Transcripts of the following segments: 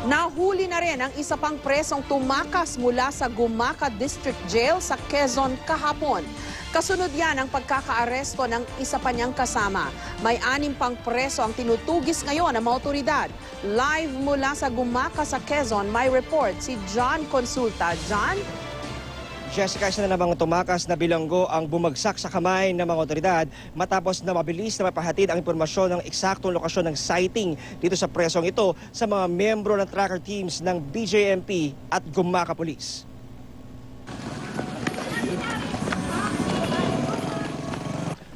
Nahuli na rin ang isa pang presong tumakas mula sa Gumaca District Jail sa Quezon kahapon. Kasunod yan ang pagkakaaresto ng isa pa niyang kasama. May 6 pang preso ang tinutugis ngayon ng mga otoridad. Live mula sa Gumaca sa Quezon, may report si John Consulta. John? Jessica, isa na namang tumakas na bilanggo ang bumagsak sa kamay ng mga otoridad matapos na mabilis na mapahatid ang impormasyon ng eksaktong lokasyon ng sighting dito sa presong ito sa mga membro ng tracker teams ng BJMP at Gumaca Police.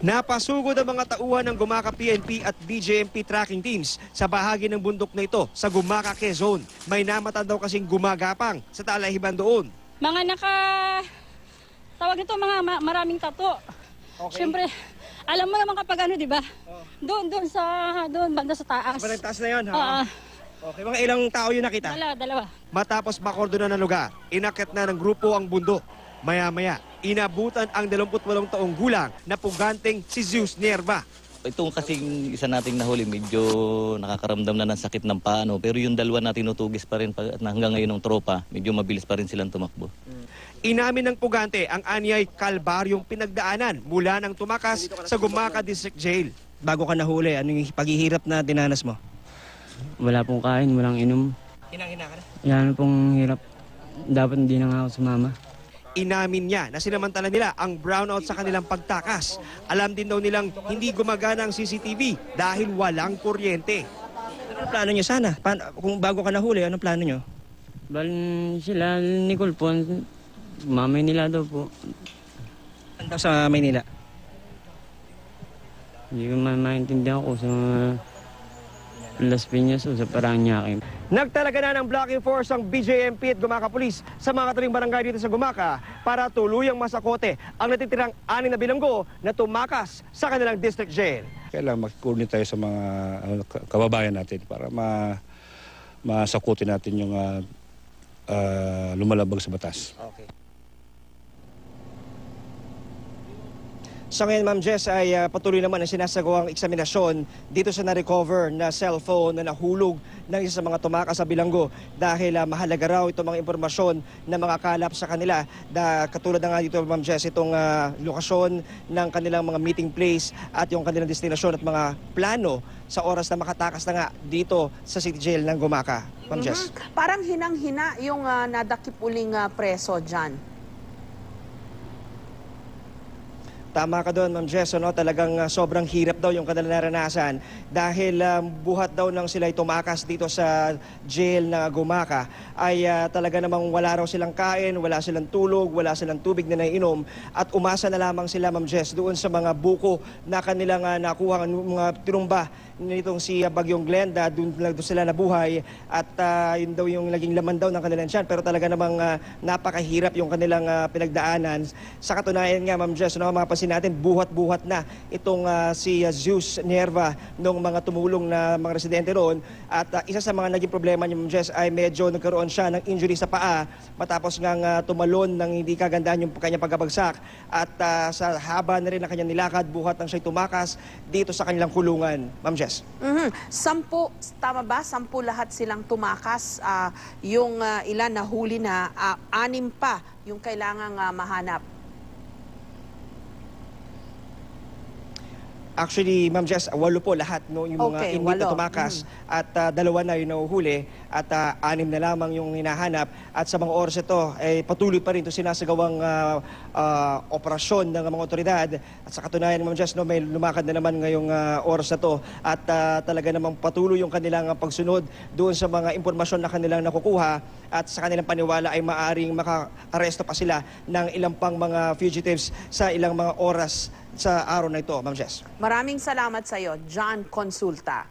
Napasugod ang mga tauhan ng Gumaca PNP at BJMP tracking teams sa bahagi ng bundok na ito sa Gumaca, Quezon. May namatan daw kasing gumagapang sa talahiban doon. Mga tawag ito, mga maraming tato. Okay. Siyempre, alam mo naman kapag ano, di ba? Oh. Doon banda sa taas. Sa taas na yun, ha? Oo. Okay, mga ilang tao yun nakita? Dalawa. Matapos makordonan ng lugar, inakit na ng grupo ang bundok. Maya-maya, inabutan ang 28 taong gulang na puganteng si Zeus Nerva. Itong kasing isa nating nahuli, medyo nakakaramdam na ng sakit ng paano. Pero yung dalawa natin tinutugis pa rin at hanggang ngayon ng tropa, medyo mabilis pa rin silang tumakbo. Inamin ng pugante ang anyay kalbaryong pinagdaanan mula ng tumakas sa Gumaca District Jail. Bago ka nahuli, anong paghihirap na dinanas mo? Wala pong kain, walang inom. Hinang-hina ka na? Yan pong hirap. Dapat hindi na nga ako sumama. Inamin niya na sinamantala nila ang brownout sa kanilang pagtakas. Alam din daw nilang hindi gumagana ang CCTV dahil walang kuryente. Anong plano niyo sana? Kung bago ka nahuli, anong plano niyo? Sila, Nicole po, mamay nila daw po. Ano sa Maynila? Hindi ko maintindihan ko sa Las Piñas o sa Paranaque. Nagtalaga na ng blocking force ang BJMP at Gumaca Police sa mga tabing barangay dito sa Gumaca para tuluyang masakote ang natitirang 6 na bilanggo na tumakas sa kanilang district jail. Kailangan mag-coordinate tayo sa mga kababayan natin para masakutin natin yung lumalabag sa batas. Okay. Sa ngayon, Ma'am Jess, ay patuloy naman ang sinasagawang eksaminasyon dito sa na-recover na cellphone na nahulog ng isa sa mga tumakas sa bilanggo dahil mahalaga raw itong mga impormasyon na makakalap sa kanila. Katulad na nga dito, Ma'am Jess, itong lokasyon ng kanilang mga meeting place at yung kanilang destinasyon at mga plano sa oras na makatakas na nga dito sa City Jail ng Gumaca. Ma'am Jess. Parang hinang-hina yung nadakip uling preso dyan. Tama ka doon, Ma'am Jess, no? Talagang sobrang hirap daw yung kanilang naranasan dahil buhat daw nang sila tumakas dito sa jail na Gumaca ay talaga namang wala raw silang kain, wala silang tulog, wala silang tubig na naiinom at umasa na lamang sila, Ma'am Jess, doon sa mga buko na kanilang nakuha, mga tinumba nitong si Bagyong Glenda, doon sila nabuhay at yun daw yung naging laman daw ng kanilang tiyan. Pero talaga namang napakahirap yung kanilang pinagdaanan. Sa katunayan nga, Ma'am Jess, no, mapapansin natin, buhat-buhat na itong si Zeus Nerva nung mga tumulong na mga residente roon. At isa sa mga naging problema niya, Ma'am Jess, ay medyo nagkaroon siya ng injury sa paa matapos ngang tumalon ng hindi kagandaan yung kanyang pagkabagsak. At sa haba na rin ng kanyang nilakad, buhat nang siya'y tumakas dito sa kanilang kulungan. Ma'am Jess. 10, tama ba? 10 lahat silang tumakas. Yung ilan nahuli na, 6 pa yung kailangang mahanap. Actually, Ma'am Jess, 8 po lahat, no, yung mga Okay, hindi na 8. tumakas at 2 na yung nahuhuli at 6 na lamang yung hinahanap. At sa mga oras ito, patuloy pa rin ito sinasagawang operasyon ng mga otoridad. At sa katunayan, Ma'am Jess, no, may lumakad na naman ngayong oras na to at talaga namang patuloy yung kanilang pagsunod doon sa mga impormasyon na kanilang nakukuha at sa kanilang paniwala ay maaring maka-aresto pa sila ng ilang pang mga fugitives sa ilang mga oras sa araw na ito, Ma'am Jess. Maraming salamat sa iyo, John Consulta.